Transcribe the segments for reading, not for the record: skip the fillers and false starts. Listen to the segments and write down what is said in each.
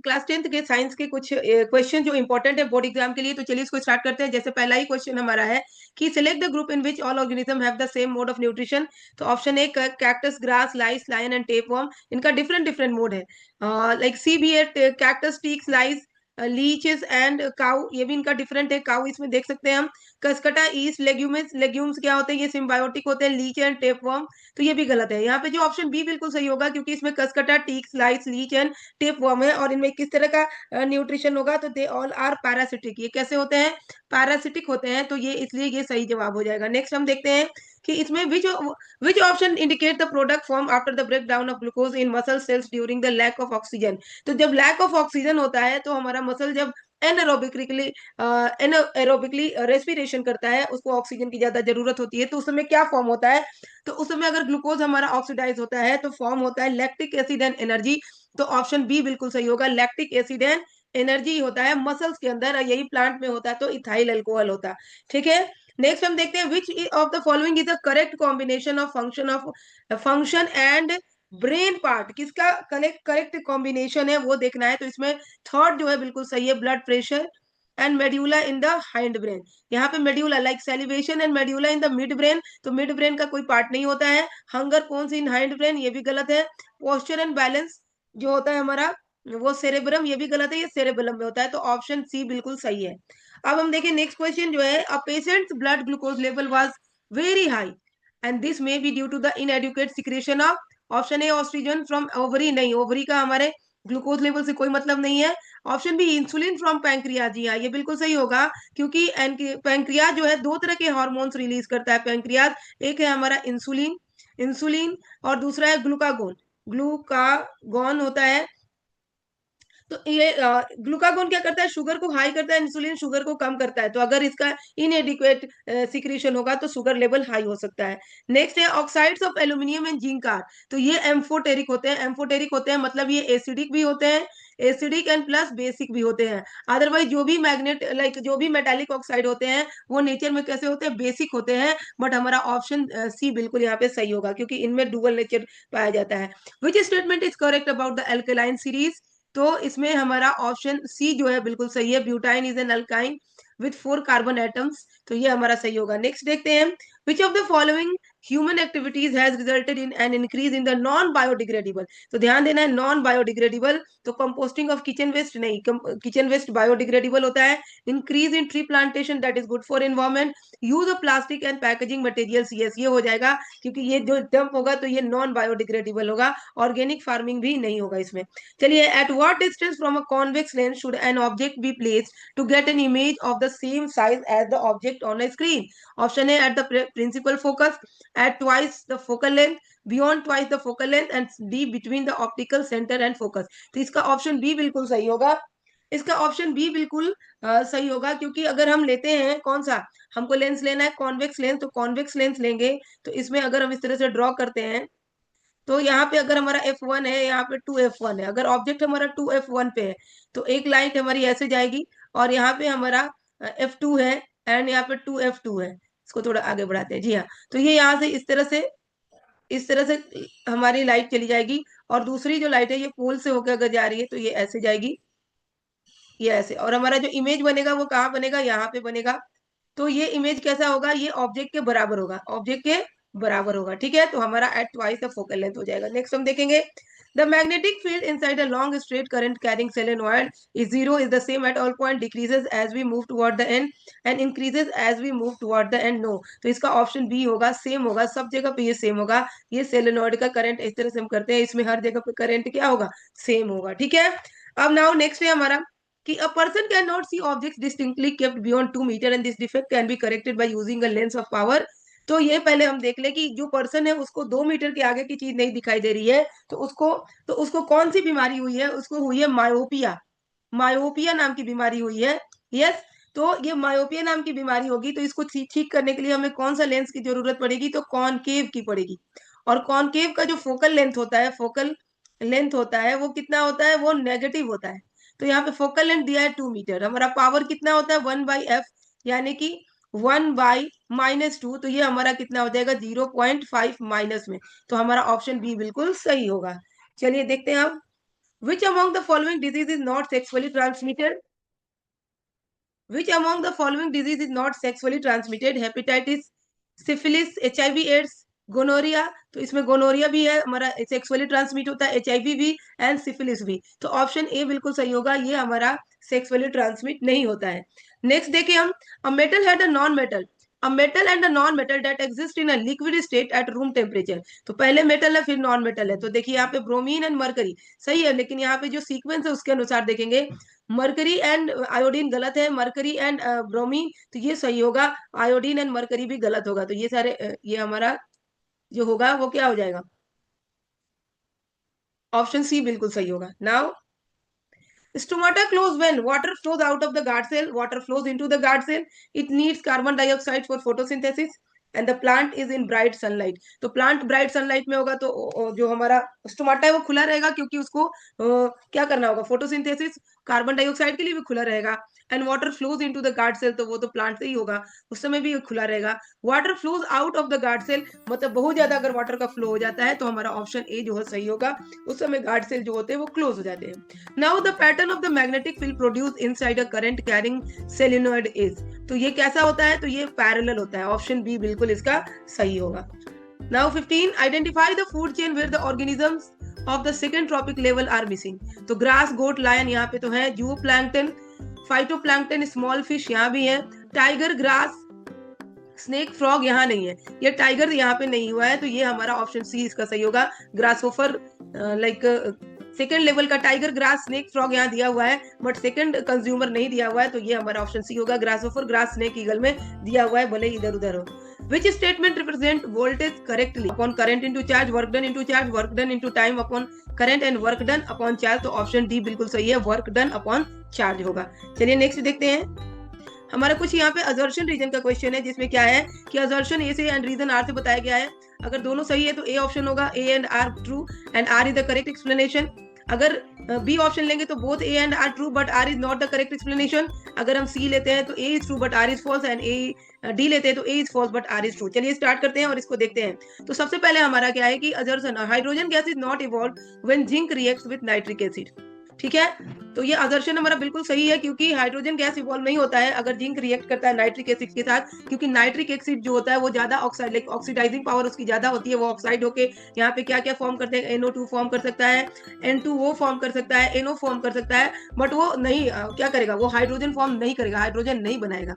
Class 10th के science के कुछ क्वेश्चन जो इंपॉर्टेंट है बोर्ड एग्जाम के लिए, तो चलिए इसको स्टार्ट करते हैं। जैसे पहला ही क्वेश्चन हमारा है कि select the group in which all organism have the same mode of nutrition. तो option A cactus, grass, lice, lion and tapeworm, इनका डिफरेंट डिफरेंट मोड है। Like see B at cactus, ticks, lice, leeches and cow, ये भी इनका different है। Cow इसमें देख सकते हैं हम। कसकटा, ईस्ट, लेग्यूम्स, लेग्यूम्स क्या होते हैं, ये सिम्बायोटिक होते हैं, लीच एंड टेपवर्म। तो ये भी गलत है। यहाँ पे जो ऑप्शन बी बिल्कुल सही होगा, क्योंकि इसमें Cuscuta, टीक्स, lyase, Leach and tapeworm है। और इनमें किस तरह का न्यूट्रिशन होगा, तो दे ऑल आर पैरासिटिक। ये कैसे होते हैं, पैरासिटिक होते हैं। तो ये इसलिए ये सही जवाब हो जाएगा। नेक्स्ट हम देखते हैं कि इसमें which option indicate the product form after the break down of glucose in muscle cells during the lack of oxygen. तो जब लैक ऑफ ऑक्सीजन होता है तो हमारा मसल जब एनएरोबिकली एनएरोबिकली रेस्पिरेशन करता है, उसको ऑक्सीजन की ज्यादा जरूरत होती है, तो उस समय क्या फॉर्म होता है, तो उस समय अगर ग्लूकोज हमारा ऑक्सीडाइज होता है तो फॉर्म होता है लैक्टिक एसिड एंड एनर्जी। तो ऑप्शन बी बिल्कुल सही होगा, लैक्टिक एसिड एंड एनर्जी होता है मसल्स के अंदर, यही प्लांट में होता है तो इथाइल अल्कोहल होता है। ठीक है, नेक्स्ट हम देखते हैं which of the following is the correct combination of function and brain part. किसका करेक्ट कॉम्बिनेशन है वो देखना है। तो इसमें थर्ड जो है बिल्कुल सही है, blood pressure and medulla in the hind brain. यहाँ पे medulla like salivation and medulla in the mid brain, तो मिड ब्रेन का कोई पार्ट नहीं होता है। हंगर कौन सी इन हाइंड ब्रेन, ये भी गलत है। पोस्चर एंड बैलेंस जो होता है हमारा वो सेरेब्रम, ये भी गलत है, ये सेरेबेलम में होता है। तो ऑप्शन सी बिल्कुल सही है। अब हम देखें नेक्स्ट क्वेश्चन जो है, a patient's blood glucose level was very high and this may be due to the inadequate secretion of, option A oestrogen from ovary, नहीं ओवरी का हमारे ग्लूकोज लेवल से कोई मतलब नहीं है। Option B insulin from pancreas, जी हाँ ये बिल्कुल सही होगा, क्योंकि पैंक्रियाज जो है दो तरह के हार्मोन्स रिलीज करता है पैंक्रियाज। एक है हमारा इंसुलिन, इंसुलिन, और दूसरा है ग्लूकागोन, ग्लूकागोन होता है। तो ये ग्लूकागोन क्या करता है, शुगर को हाई करता है, इंसुलिन शुगर को कम करता है। तो अगर इसका इनएडिक्वेट सिक्रीशन होगा तो शुगर लेवल हाई हो सकता है। नेक्स्ट है oxides of aluminium and zinc are, तो ये एम्फोटेरिक होते हैं। एम्फोटेरिक होते हैं मतलब ये एसिडिक भी होते हैं, एसिडिक एंड प्लस बेसिक भी होते हैं। अदरवाइज जो भी मैग्नेट लाइक जो भी मेटालिक ऑक्साइड होते हैं वो नेचर में कैसे होते हैं, बेसिक होते हैं। बट हमारा ऑप्शन सी बिल्कुल यहाँ पे सही होगा, क्योंकि इनमें डुअल नेचर पाया जाता है। Which statement is correct about the alkaline series, तो इसमें हमारा ऑप्शन सी जो है बिल्कुल सही है, butyne is an alkyne with 4 carbon atoms. तो ये हमारा सही होगा। नेक्स्ट देखते हैं which of the following human activities has resulted in an increase in the non biodegradable. तो ध्यान देना है नॉन बायोडिग्रेडेबल, तो कंपोस्टिंग ऑफ किचन वेस्ट नहीं, किचन वेस्ट बायोडिग्रेडेबल होता है। Increase in tree plantation that is good for environment. Use of plastic and packaging materials, yes ये हो जाएगा, क्योंकि ये जो डंप होगा तो ये नॉन बायोडिग्रेडेबल होगा। ऑर्गेनिक फार्मिंग भी नहीं होगा इसमें। चलिए, at what distance from a convex lens should an object be placed to get an image of the same size as the object on a screen. Option A at the principal focus, at twice the focal length, beyond twice the focal length, and D between the optical center and focus। तो इसका option B बिल्कुल सही होगा। इसका option B बिल्कुल सही होगा, क्योंकि अगर हम लेते हैं कौन सा, हमको लेंस लेना है कॉन्वेक्स लेंस, तो कॉन्वेक्स लेंस लेंगे। तो इसमें अगर हम इस तरह से ड्रॉ करते हैं, तो यहाँ पे अगर हमारा F1 है, यहाँ पे 2F1 है, अगर ऑब्जेक्ट हमारा 2F1 पे है तो एक लाइट हमारी ऐसे जाएगी, और यहाँ पे हमारा F2 है एंड यहाँ पे 2F2 है। इसको थोड़ा आगे बढ़ाते हैं, जी हाँ। तो ये यहाँ से इस तरह से हमारी लाइट चली जाएगी, और दूसरी जो लाइट है ये पोल से होकर अगर जा रही है तो ये ऐसे जाएगी, ये ऐसे, और हमारा जो इमेज बनेगा वो कहाँ बनेगा, यहाँ पे बनेगा। तो ये इमेज कैसा होगा, ये ऑब्जेक्ट के बराबर होगा, ऑब्जेक्ट के बराबर होगा। ठीक है, तो हमारा at twice the focal length हो जाएगा। नेक्स्ट हम देखेंगे the magnetic field inside a long straight current carrying solenoid is zero, is the same at all point, decreases as we move toward the end and increases as we move toward the end. No, तो इसका option B होगा, same होगा, सब जगह पे ये same होगा। ये सोलेनॉइड का करंट इस तरह से हम करते हैं, इसमें हर जगह पे करंट क्या होगा, सेम होगा। ठीक है, अब नाउ नेक्स्ट है हमारा कि a person cannot see objects distinctly kept beyond 2 meters and this defect can be corrected by using a lens of power। तो ये पहले हम देख ले कि जो पर्सन है उसको 2 मीटर के आगे की चीज नहीं दिखाई दे रही है, तो उसको कौन सी बीमारी हुई है, उसको हुई है मायोपिया। मायोपिया नाम की बीमारी हुई है। यस, तो ये मायोपिया नाम की बीमारी होगी, तो इसको ठीक करने के लिए हमें कौन सा लेंस की जरूरत पड़ेगी, तो कॉनकेव की पड़ेगी। और कॉनकेव का जो फोकल लेंथ होता है, फोकल लेंथ होता है वो कितना होता है, वो नेगेटिव होता है। तो यहाँ पे फोकल लेंथ दिया है 2 मीटर, हमारा पावर कितना होता है 1/f, यानी कि 1/-2, तो ये हमारा कितना हो जाएगा 0.5 माइनस में। तो हमारा ऑप्शन बी बिल्कुल सही होगा। चलिए देखते हैं अब Which among the following disease is not sexually transmitted? Which among the following disease is not sexually transmitted? Hepatitis, syphilis, HIV AIDS, gonorrhoea. तो इसमें गोनोरिया भी है हमारा, सेक्सुअली ट्रांसमिट होता है, HIV भी एंड सिफिलिस भी। तो ऑप्शन ए बिल्कुल सही होगा, ये हमारा सेक्सुअली ट्रांसमिट नहीं होता है। नेक्स्ट देखिए हम, a metal had a non metal, a metal and a non metal that exist in a liquid state at room temperature. तो पहले मेटल है फिर नॉन मेटल है, तो देखिए यहाँ पे ब्रोमीन एंड मरकरी सही है, लेकिन यहाँ पे जो सीक्वेंस है उसके अनुसार देखेंगे, मरकरी एंड आयोडीन गलत है, मरकरी एंड ब्रोमीन तो ये सही होगा, आयोडीन एंड मरकरी भी गलत होगा। तो ये सारे ये हमारा जो होगा वो क्या हो जाएगा, ऑप्शन सी बिल्कुल सही होगा। Now stomata close when water flows out of the guard cell, water flows into the guard cell, it needs carbon dioxide for photosynthesis and the plant is in bright sunlight। तो plant bright sunlight में होगा, तो जो हमारा stomata है वो खुला रहेगा, क्योंकि उसको क्या करना होगा, फोटोसिंथेसिस, कार्बन डाइऑक्साइड के लिए भी खुला रहेगा। And water flows into the guard cell, तो वो तो प्लांट से ही होगा, उस समय भी खुला रहेगा। Water flows out of the guard cell, मतलब बहुत ज्यादा अगर वाटर का फ्लो हो जाता है तो हमारा ऑप्शन ए जो है सही होगा, उस समय गार्ड सेल जो होते हैं वो क्लोज हो जाते हैं। Now the pattern of the magnetic field produce inside a current carrying solenoid is, तो ये कैसा होता है, तो ये पैरेलल होता है, ऑप्शन बी बिल्कुल इसका सही होगा। Now 15 identify the food chain where the organisms of the second trophic level are missing. तो ग्रास, गोट, लायन यहाँ पे तो है, जू प्लैंकटन, फाइटोप्लैंक्टन, स्मॉल फिश यहाँ भी है, टाइगर, ग्रास, स्नेक, फ्रॉग यहाँ नहीं है, ये टाइगर यहाँ पे नहीं हुआ है, तो ये हमारा ऑप्शन सी इसका सही होगा। ग्रासहोफर लाइक सेकंड लेवल का टाइगर, ग्रास, स्नेक, फ्रॉग यहाँ दिया हुआ है, बट सेकंड कंज्यूमर नहीं दिया हुआ है, तो ये हमारा ऑप्शन सी होगा। ग्रासहोफर, ग्रास, स्नेक, ईगल में दिया हुआ है, भले इधर उधर हो। Which statement represent voltage correctly upon current into charge, work done into charge, work done into time upon current and work done upon charge। तो ऑप्शन डी बिल्कुल सही है, वर्क डन अपॉन चार्ज होगा। चलिए नेक्स्ट देखते हैं, हमारा कुछ यहाँ पे असर्शन रीजन का क्वेश्चन है, जिसमें क्या है कि असर्शन ए से एंड रीजन आर से बताया गया है। अगर दोनों सही है तो ए ऑप्शन होगा, A and R true and R is the correct explanation. अगर बी ऑप्शन लेंगे तो both A and R true but R is not the correct explanation. अगर हम सी लेते हैं तो A is true but R is false, and A D लेते हैं तो A is false but R is true. चलिए स्टार्ट करते हैं और इसको देखते हैं। तो सबसे पहले हमारा क्या है कि assertion, hydrogen gas is not evolve when zinc reacts with nitric acid. ठीक है, तो ये असर्शन हमारा बिल्कुल सही है, क्योंकि हाइड्रोजन गैस इवॉल्व नहीं होता है अगर जिंक रिएक्ट करता है नाइट्रिक एसिड के साथ, क्योंकि नाइट्रिक एसिड जो होता है वो ज्यादा ऑक्साइड, लाइक ऑक्सीडाइजिंग पावर उसकी ज्यादा होती है, वो ऑक्साइड होके यहाँ पे क्या क्या फॉर्म करते हैं, NO2 फॉर्म कर सकता है, N2O फॉर्म कर सकता है, NO फॉर्म कर सकता है, बट वो नहीं क्या करेगा, वो हाइड्रोजन फॉर्म नहीं करेगा, हाइड्रोजन नहीं बनाएगा।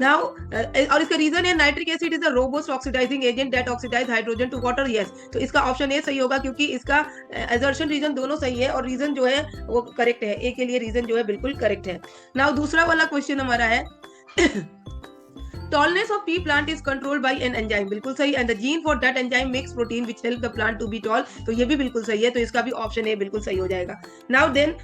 नाउ और इसका रीजन है nitric acid is a robust oxidising agent that oxidise hydrogen to water. Yes, तो इसका ऑप्शन ए सही होगा, क्योंकि इसका असर्शन रीजन दोनों सही है और रीजन जो है वो करेक्ट है, ए के लिए रीजन जो है बिल्कुल करेक्ट है। नाउ दूसरा वाला क्वेश्चन हमारा है tallness of pea plant is controlled by an enzyme, बिल्कुल सही, and the gene for that enzyme makes protein which help the plant to be tall। तो ये भी बिल्कुल सही है, तो इसका भी ऑप्शन ए बिल्कुल सही हो जाएगा। Now then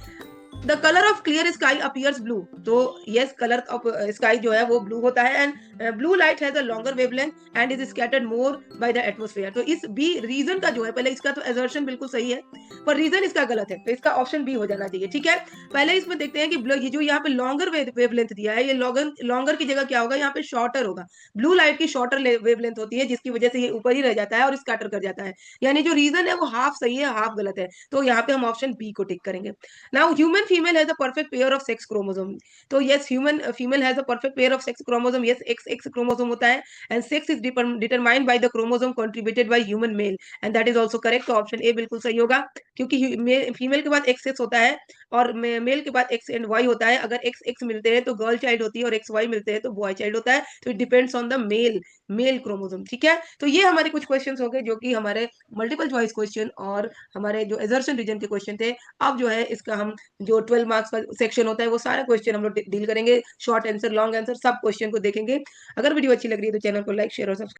the colour of clear sky appears blue, तो यस कलर ऑफ स्काई जो है वो ब्लू होता है, and blue light has a longer wavelength and is scattered more by the atmosphere. तो इस बी रीजन का जो है, पहले इसका तो असर्शन बिल्कुल सही है पर रीजन इसका गलत है, तो इसका ऑप्शन बी हो जाना चाहिए। ठीक है, पहले इसमें देखते हैं कि ये जो यहाँ पे लॉन्गर वेवलेंथ दिया है, ये लॉन्गर की जगह क्या होगा, यहाँ पे शॉर्टर होगा। ब्लू लाइट की शॉर्टर वेवलेंथ होती है, जिसकी वजह से ये ऊपर ही रह जाता है और स्कैटर कर जाता है, यानी जो रीजन है वो हाफ सही है हाफ गलत है, तो यहाँ पे हम ऑप्शन बी को टिक करेंगे। Now human female has a perfect pair of sex chromosome, तो yes human female has a perfect pair of sex chromosome, yes X X chromosome होता है, and sex is determined by the chromosome contributed by human male, and that is also correct. तो option A बिल्कुल सही होगा, क्योंकि female के बाद x x होता है और मेल के बाद एक्स एंड वाई होता है। अगर एक्स एक्स मिलते हैं तो गर्ल चाइल्ड होती है और एक्स वाई मिलते हैं तो बॉय चाइल्ड होता है, तो it depends on the male chromosome. ठीक है, तो ये हमारे कुछ क्वेश्चंस हो गए जो कि हमारे मल्टीपल चॉइस क्वेश्चन और हमारे जो एजर्शन रीजन के क्वेश्चन थे। अब जो है इसका हम जो 12 मार्क्स का सेक्शन होता है वो सारा क्वेश्चन हम लोग डील करेंगे, शॉर्ट आंसर, लॉन्ग आंसर, सब क्वेश्चन को देखेंगे। अगर वीडियो अच्छी लग रही है तो चैनल को लाइक, शेयर और सब्सक्राइब